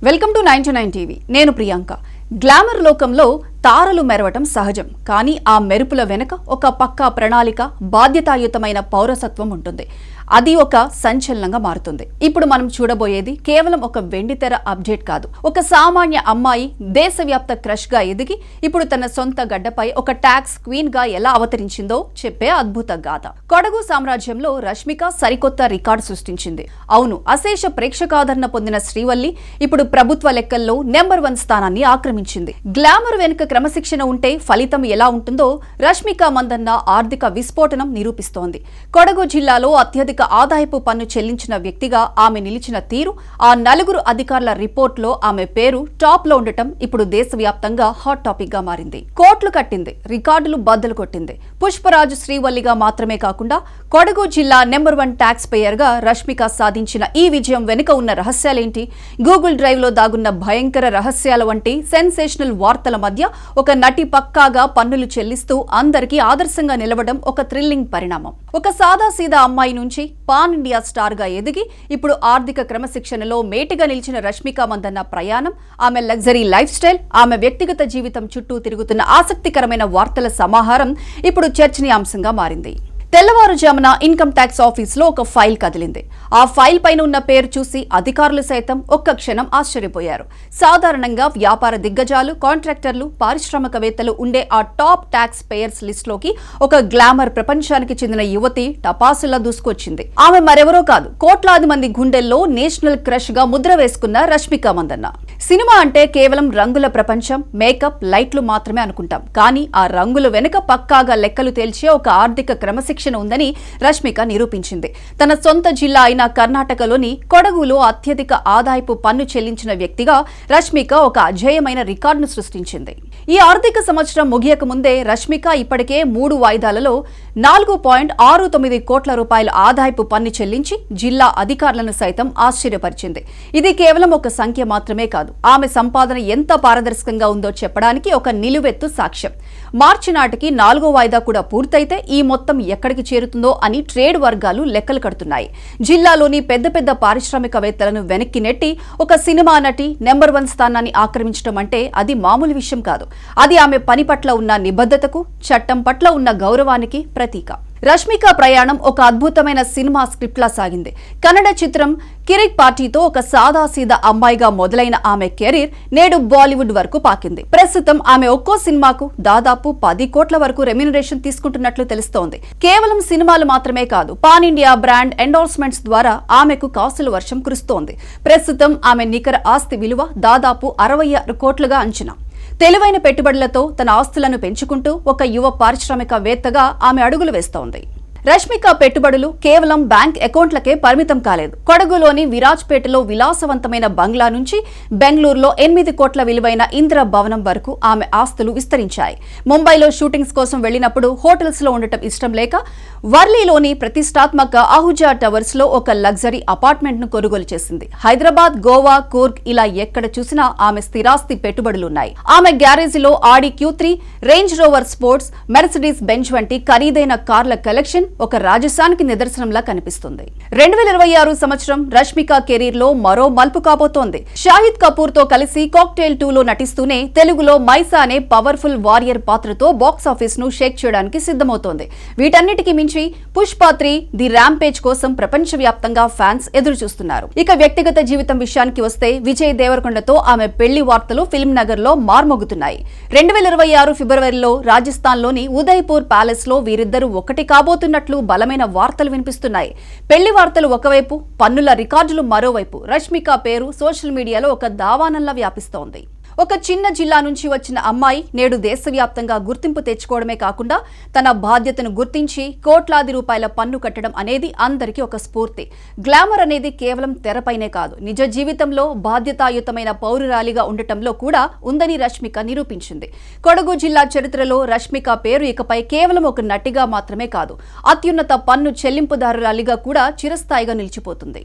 Welcome to 99 TV. నేను Priyanka. Glamour లోకంలో తారలు మెరవటం సహజం. కానీ ఆ మెరుపుల వెనుక ఒక పక్కా ప్రణాళిక, బాధ్యతాయుతమైన పౌరసత్వం ఉంటుంది. అది ఒక సంచలనంగా మారుతుంది. ఇప్పుడు మనం చూడబోయేది కేవలం ఒక వెండితెర అప్డేట్ కాదు. ఒక సామాన్య అమ్మాయి దేశవ్యాప్త క్రష్ గా ఎదిగి ఇప్పుడు తన సొంత గడ్డపై ఒక ట్యాక్స్ క్వీన్ గా ఎలా అవతరించిందో చెప్పే అద్భుత గాథ. కొడగు సామ్రాజ్యంలో రష్మిక సరికొత్త రికార్డు సృష్టించింది. అవును, అశేష ప్రేక్షకాదరణ పొందిన శ్రీవల్లి ఇప్పుడు ప్రభుత్వ లెక్కల్లో నెంబర్ 1 స్థానాన్ని ఆక్రమించింది. గ్లామర్ వెనుక క్రమశిక్షణ ఉంటే ఫలితం ఎలా ఉంటుందో రష్మిక మందన్న ఆర్థిక విస్ఫోటనం నిరూపిస్తోంది. కొడగు జిల్లాలో అత్యధిక ఆదాయపు పన్ను చెల్లించిన వ్యక్తిగా ఆమె నిలిచిన తీరు, ఆ 4 అధికారుల రిపోర్ట్లో ఆమె పేరు టాప్ లో ఉండటం ఇప్పుడు దేశవ్యాప్తంగా హాట్ టాపిక్ గా మారింది. కోట్లు కట్టింది, రికార్డులు బద్దలు కొట్టింది. పుష్పరాజు శ్రీవల్లిగా మాత్రమే కాకుండా కొడగు జిల్లా నెంబర్ 1 ట్యాక్స్ పేయర్ గా రష్మిక సాధించిన ఈ విజయం వెనుక ఉన్న రహస్యాలేంటి? గూగుల్ డ్రైవ్ లో దాగున్న భయంకర రహస్యాల వంటి సెన్సేషనల్ వార్తల మధ్య ఒక నటి పక్కాగా పన్నులు చెల్లిస్తూ అందరికీ ఆదర్శంగా నిలవడం ఒక థ్రిల్లింగ్ పరిణామం. ఒక సాదాసీదా అమ్మాయి నుంచి పాన్ ఇండియా స్టార్ గా ఎదిగి ఇప్పుడు ఆర్థిక క్రమశిక్షణలో మేటిగా నిలిచిన రష్మిక మందన్న ప్రయాణం, ఆమె లగ్జరీ లైఫ్ స్టైల్, ఆమె వ్యక్తిగత జీవితం చుట్టూ తిరుగుతున్న ఆసక్తికరమైన వార్తల సమాహారం ఇప్పుడు చర్చనీయాంశంగా మారింది. తెల్లవారుజామున ఇన్కమ్ ట్యాక్స్ ఆఫీసులో ఒక ఫైల్ కదిలింది. ఆ ఫైల్ పైన ఉన్న పేరు చూసి అధికారులు సైతం ఒక్క క్షణం ఆశ్చర్యపోయారు. సాధారణంగా వ్యాపార దిగ్గజాలు, కాంట్రాక్టర్లు, పారిశ్రామికవేత్తలు ఉండే ఆ టాప్ ట్యాక్స్ పేయర్స్ లిస్ట్ లోకి ఒక గ్లామర్ ప్రపంచానికి చెందిన యువతి టపాసులా దూసుకొచ్చింది. ఆమె మరెవరో కాదు, కోట్లాది మంది గుండెల్లో నేషనల్ క్రష్ గా ముద్ర వేసుకున్న రష్మిక మందన్న. సినిమా అంటే కేవలం రంగుల ప్రపంచం, మేకప్, లైట్లు మాత్రమే అనుకుంటాం. కానీ ఆ రంగుల వెనుక పక్కాగా లెక్కలు తేల్చే ఒక ఆర్థిక క్రమశిక్షణ ఉందని రష్మిక నిరూపించింది. తన సొంత జిల్లా అయిన కర్ణాటకలోని కొడగులో అత్యధిక ఆదాయపు పన్ను చెల్లించిన వ్యక్తిగా రష్మిక ఒక అజేయమైన రికార్డును సృష్టించింది. ఈ ఆర్థిక సంవత్సరం ముగియక ముందే రష్మిక ఇప్పటికే 3 వాయిదాలలో 4.69 కోట్ల రూపాయల ఆదాయపు పన్ను చెల్లించి జిల్లా అధికారులను సైతం ఆశ్చర్యపరిచింది. ఇది కేవలం ఒక సంఖ్య మాత్రమే కాదు, ఆమె సంపాదన ఎంత పారదర్శకంగా ఉందో చెప్పడానికి ఒక నిలువెత్తు సాక్ష్యం. మార్చి నాటికి 4వ వాయిదా కూడా పూర్తయితే ఈ మొత్తం ఎక్కడికి చేరుతుందో అని ట్రేడ్ వర్గాలు లెక్కలు కడుతున్నాయి. జిల్లాలోని పెద్ద పెద్ద పారిశ్రామికవేత్తలను వెనక్కి నెట్టి ఒక సినిమా నటి నెంబర్ 1 స్థానాన్ని ఆక్రమించడం అంటే అది మామూలు విషయం కాదు. అది ఆమె పని పట్ల ఉన్న నిబద్ధతకు, చట్టం పట్ల ఉన్న గౌరవానికి ప్రతీక. రష్మిక ప్రయాణం ఒక అద్భుతమైన సినిమా స్క్రిప్ట్ లా సాగింది. కన్నడ చిత్రం కిరిక్ పార్టీతో ఒక సాదాసీదా అమ్మాయిగా మొదలైన ఆమె కెరీర్ నేడు బాలీవుడ్ వరకు పాకింది. ప్రస్తుతం ఆమె ఒక్కో సినిమాకు దాదాపు 10 కోట్ల వరకు రెమ్యూనరేషన్ తీసుకుంటున్నట్లు తెలుస్తోంది. కేవలం సినిమాలు మాత్రమే కాదు, పాన్ ఇండియా బ్రాండ్ ఎండోర్స్మెంట్స్ ద్వారా ఆమెకు కాసుల వర్షం కురుస్తోంది. ప్రస్తుతం ఆమె నికర ఆస్తి విలువ దాదాపు 66 కోట్లుగా అంచనా. తెలివైన పెట్టుబడులతో తన ఆస్తులను పెంచుకుంటూ ఒక యువ పారిశ్రామికవేత్తగా ఆమె అడుగులు వేస్తోంది. రష్మిక పెట్టుబడులు కేవలం బ్యాంక్ అకౌంట్లకే పరిమితం కాలేదు. కొడగులోని విరాజ్పేటలో విలాసవంతమైన బంగ్లా నుంచి బెంగళూరులో 8 కోట్ల విలువైన ఇందిరా భవనం వరకు ఆమె ఆస్తులు విస్తరించాయి. ముంబైలో షూటింగ్స్ కోసం వెళ్లినప్పుడు హోటల్స్ లో ఉండటం ఇష్టం లేక వర్లీలోని ప్రతిష్టాత్మక అహుజా టవర్స్ లో ఒక లగ్జరీ అపార్ట్మెంట్ ను కొనుగోలు చేసింది. హైదరాబాద్, గోవా, కూర్గ్ ఇలా ఎక్కడ చూసినా ఆమె స్థిరాస్తి పెట్టుబడులున్నాయి. ఆమె గ్యారేజీలో ఆడి Q3, range rover sports, Mercedes Benz వంటి ఖరీదైన కార్ల కలెక్షన్ ఒక రాజసానికి నిదర్శనంలా కనిపిస్తుంది. 2026 సంవత్సరం రష్మిక కెరీర్ లో మరో మలుపు కాబోతోంది. షాహిద్ కపూర్ తో కలిసి కాక్టైల్ 2 లో నటిస్తూనే తెలుగులో మైసా అనే పవర్ఫుల్ వారియర్ పాత్రతో బాక్సాఫీస్ ను షేక్ చేయడానికి సిద్ధమవుతోంది. వీటన్నిటికీ మించి పుష్ప 3 ది ర్యాంపేజ్ కోసం ప్రపంచవ్యాప్తంగా ఫ్యాన్స్ ఎదురు చూస్తున్నారు. ఇక వ్యక్తిగత జీవితం విషయానికి వస్తే విజయ్ దేవరకొండతో ఆమె పెళ్లి వార్తలు ఫిల్మ్ నగర్ లో మార్మోగుతున్నాయి. 2026 ఫిబ్రవరిలో రాజస్థాన్ లోని ఉదయ్పూర్ ప్యాలెస్ లో వీరిద్దరూ ఒకటి కాబోతున్నట్లు బలమైన వార్తలు వినిపిస్తున్నాయి. పెళ్లి వార్తలు ఒకవైపు, పన్నుల రికార్డులు మరోవైపు. రష్మిక పేరు సోషల్ మీడియాలో ఒక దావానంలా వ్యాపిస్తోంది. ఒక చిన్న జిల్లా నుంచి వచ్చిన అమ్మాయి నేడు దేశవ్యాప్తంగా గుర్తింపు తెచ్చుకోవడమే కాకుండా తన బాధ్యతను గుర్తించి కోట్లాది రూపాయల పన్ను కట్టడం అనేది అందరికీ ఒక స్ఫూర్తి. గ్లామర్ అనేది కేవలం తెరపైనే కాదు, నిజ జీవితంలో బాధ్యతాయుతమైన పౌరురాలిగా ఉండటంలో కూడా ఉందని రష్మిక నిరూపించింది. కొడగు జిల్లా చరిత్రలో రష్మిక పేరు ఇకపై కేవలం ఒక నటిగా మాత్రమే కాదు, అత్యున్నత పన్ను చెల్లింపుదారురాలిగా కూడా చిరస్థాయిగా నిలిచిపోతుంది.